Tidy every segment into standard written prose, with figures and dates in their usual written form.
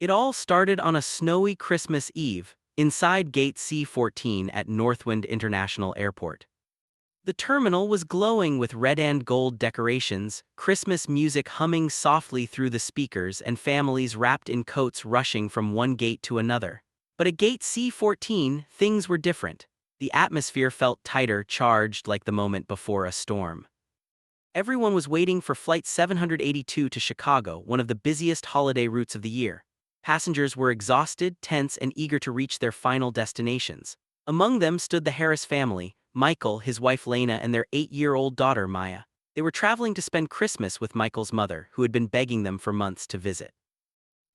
It all started on a snowy Christmas Eve, inside Gate C-14 at Northwind International Airport. The terminal was glowing with red and gold decorations, Christmas music humming softly through the speakers, and families wrapped in coats rushing from one gate to another. But at Gate C-14, things were different. The atmosphere felt tighter, charged like the moment before a storm. Everyone was waiting for Flight 782 to Chicago, one of the busiest holiday routes of the year. Passengers were exhausted, tense, and eager to reach their final destinations. Among them stood the Harris family, Michael, his wife Lena, and their 8-year-old daughter Maya. They were traveling to spend Christmas with Michael's mother, who had been begging them for months to visit.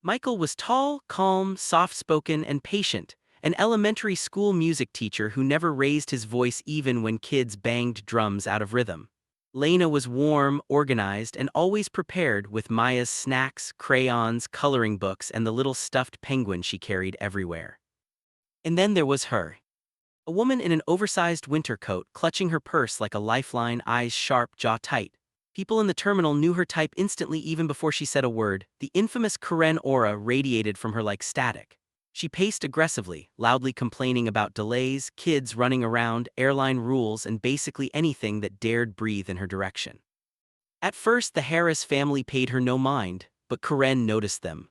Michael was tall, calm, soft-spoken, and patient, an elementary school music teacher who never raised his voice even when kids banged drums out of rhythm. Lena was warm, organized, and always prepared, with Maya's snacks, crayons, coloring books, and the little stuffed penguin she carried everywhere. And then there was her. A woman in an oversized winter coat, clutching her purse like a lifeline, eyes sharp, jaw tight. People in the terminal knew her type instantly even before she said a word. The infamous Karen aura radiated from her like static. She paced aggressively, loudly complaining about delays, kids running around, airline rules, and basically anything that dared breathe in her direction. At first, the Harris family paid her no mind, but Karen noticed them.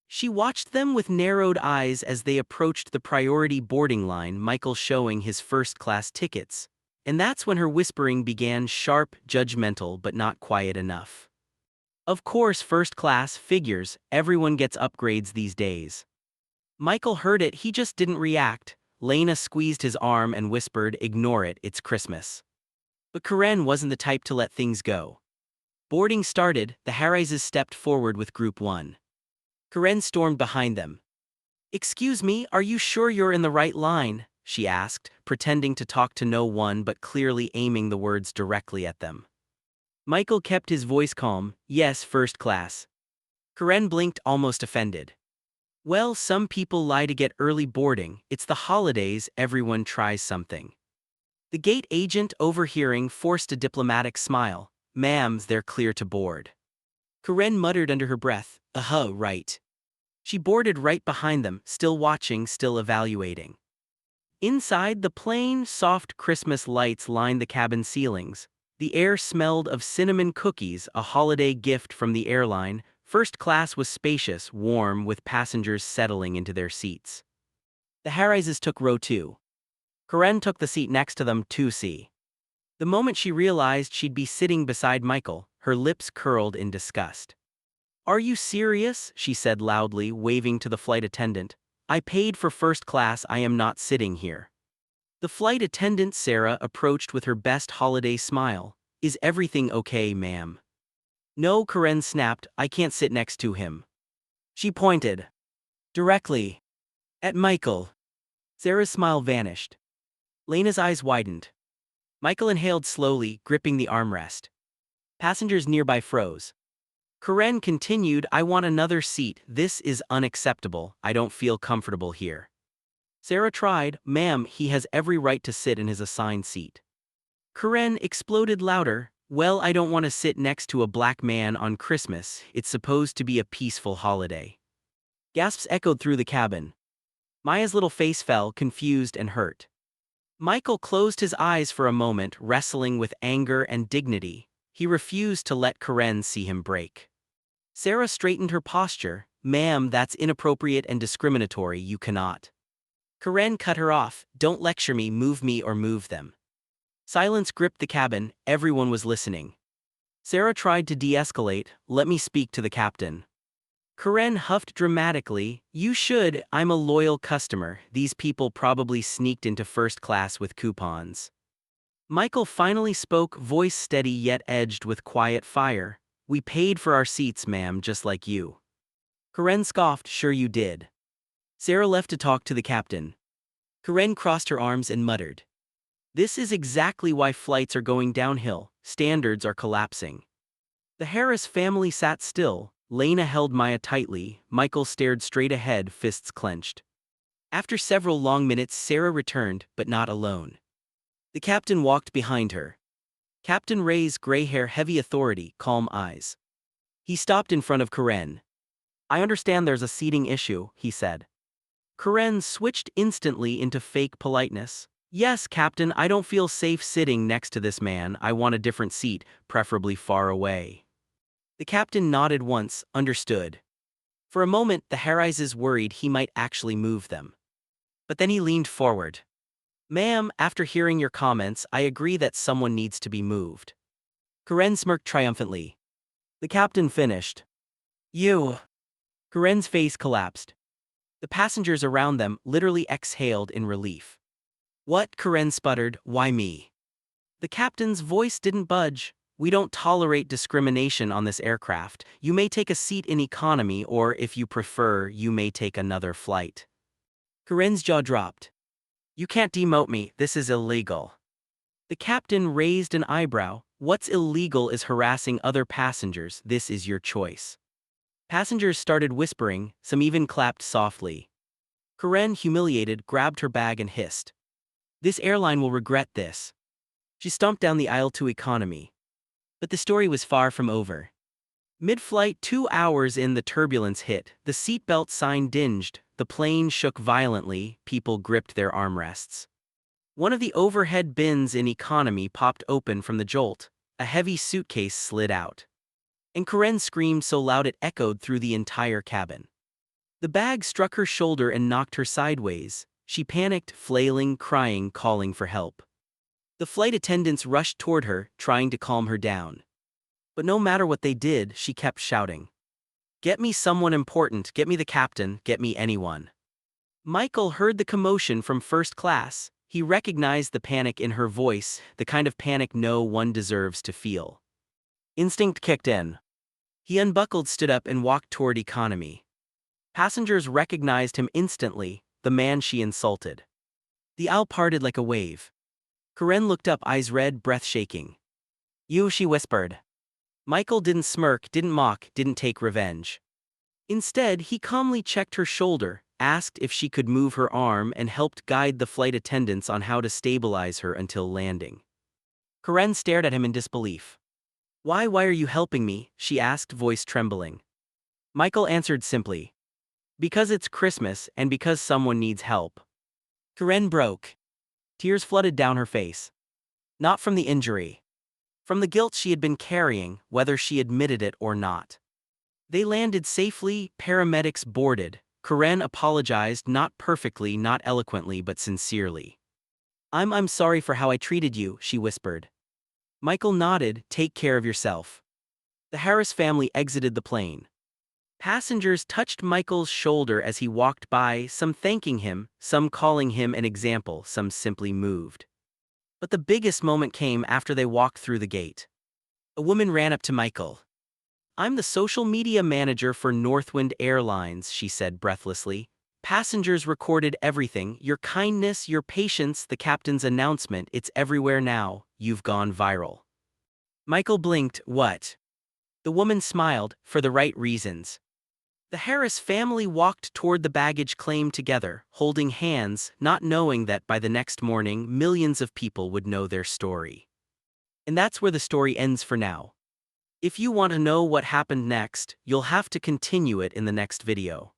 She watched them with narrowed eyes as they approached the priority boarding line, Michael showing his first-class tickets. And that's when her whispering began, sharp, judgmental, but not quiet enough. Of course, first class figures, everyone gets upgrades these days. Michael heard it, he just didn't react. Lena squeezed his arm and whispered, "Ignore it, it's Christmas." But Karen wasn't the type to let things go. Boarding started, the Harrises stepped forward with Group 1. Karen stormed behind them. "Excuse me, are you sure you're in the right line?" she asked, pretending to talk to no one but clearly aiming the words directly at them. Michael kept his voice calm. "Yes, first class." Karen blinked, almost offended. "Well, some people lie to get early boarding. It's the holidays, everyone tries something." The gate agent, overhearing, forced a diplomatic smile. "Ma'am, they're clear to board." Karen muttered under her breath, right." She boarded right behind them, still watching, still evaluating. Inside, the plain, soft Christmas lights lined the cabin ceilings. The air smelled of cinnamon cookies, a holiday gift from the airline. First class was spacious, warm, with passengers settling into their seats. The Harrises took row 2. Karen took the seat next to them, 2C. The moment she realized she'd be sitting beside Michael, her lips curled in disgust. "Are you serious?" she said loudly, waving to the flight attendant. "I paid for first class, I am not sitting here." The flight attendant, Sarah, approached with her best holiday smile. "Is everything okay, ma'am?" "No," Karen snapped, "I can't sit next to him." She pointed directly at Michael. Sarah's smile vanished. Lena's eyes widened. Michael inhaled slowly, gripping the armrest. Passengers nearby froze. Karen continued, "I want another seat. This is unacceptable. I don't feel comfortable here." Sarah tried, "Ma'am, he has every right to sit in his assigned seat." Karen exploded louder, "Well, I don't want to sit next to a black man on Christmas. It's supposed to be a peaceful holiday." Gasps echoed through the cabin. Maya's little face fell, confused and hurt. Michael closed his eyes for a moment, wrestling with anger and dignity. He refused to let Karen see him break. Sarah straightened her posture. "Ma'am, that's inappropriate and discriminatory, you cannot." Karen cut her off. "Don't lecture me, move me or move them." Silence gripped the cabin, everyone was listening. Sarah tried to de-escalate, "Let me speak to the captain." Karen huffed dramatically, "You should, I'm a loyal customer. These people probably sneaked into first class with coupons." Michael finally spoke, voice steady yet edged with quiet fire. "We paid for our seats, ma'am, just like you." Karen scoffed, "Sure you did." Sarah left to talk to the captain. Karen crossed her arms and muttered, "This is exactly why flights are going downhill, standards are collapsing." The Harris family sat still. Lena held Maya tightly, Michael stared straight ahead, fists clenched. After several long minutes, Sarah returned, but not alone. The captain walked behind her. Captain Ray's gray hair, heavy authority, calm eyes. He stopped in front of Karen. I understand there's a seating issue, he said. Karen switched instantly into fake politeness. Yes, Captain, I don't feel safe sitting next to this man. I want a different seat, preferably far away. The captain nodded once, understood. For a moment, the Harrises worried he might actually move them. But then he leaned forward. Ma'am, after hearing your comments, I agree that someone needs to be moved. Karen smirked triumphantly. The captain finished. You. Karen's face collapsed. The passengers around them literally exhaled in relief. What? Karen sputtered, why me? The captain's voice didn't budge. We don't tolerate discrimination on this aircraft. You may take a seat in economy, or if you prefer, you may take another flight. Karen's jaw dropped. You can't demote me, this is illegal. The captain raised an eyebrow. What's illegal is harassing other passengers. This is your choice. Passengers started whispering, some even clapped softly. Karen, humiliated, grabbed her bag and hissed. This airline will regret this. She stomped down the aisle to economy. But the story was far from over. Mid-flight, 2 hours in, the turbulence hit, the seatbelt sign dinged, the plane shook violently, people gripped their armrests. One of the overhead bins in economy popped open from the jolt, a heavy suitcase slid out. And Karen screamed so loud it echoed through the entire cabin. The bag struck her shoulder and knocked her sideways. She panicked, flailing, crying, calling for help. The flight attendants rushed toward her, trying to calm her down. But no matter what they did, she kept shouting. Get me someone important, get me the captain, get me anyone. Michael heard the commotion from first class. He recognized the panic in her voice, the kind of panic no one deserves to feel. Instinct kicked in. He unbuckled, stood up, and walked toward economy. Passengers recognized him instantly, the man she insulted. The aisle parted like a wave. Karen looked up, eyes red, breath shaking. You, she whispered. Michael didn't smirk, didn't mock, didn't take revenge. Instead, he calmly checked her shoulder, asked if she could move her arm, and helped guide the flight attendants on how to stabilize her until landing. Karen stared at him in disbelief. Why are you helping me? She asked, voice trembling. Michael answered simply. Because it's Christmas and because someone needs help. Karen broke. Tears flooded down her face. Not from the injury. From the guilt she had been carrying, whether she admitted it or not. They landed safely, paramedics boarded. Karen apologized, not perfectly, not eloquently, but sincerely. I'm sorry for how I treated you, she whispered. Michael nodded, take care of yourself. The Harris family exited the plane. Passengers touched Michael's shoulder as he walked by, some thanking him, some calling him an example, some simply moved. But the biggest moment came after they walked through the gate. A woman ran up to Michael. I'm the social media manager for Northwind Airlines, she said breathlessly. Passengers recorded everything, your kindness, your patience, the captain's announcement, it's everywhere now, you've gone viral. Michael blinked, what? The woman smiled, for the right reasons. The Harris family walked toward the baggage claim together, holding hands, not knowing that by the next morning millions of people would know their story. And that's where the story ends for now. If you want to know what happened next, you'll have to continue it in the next video.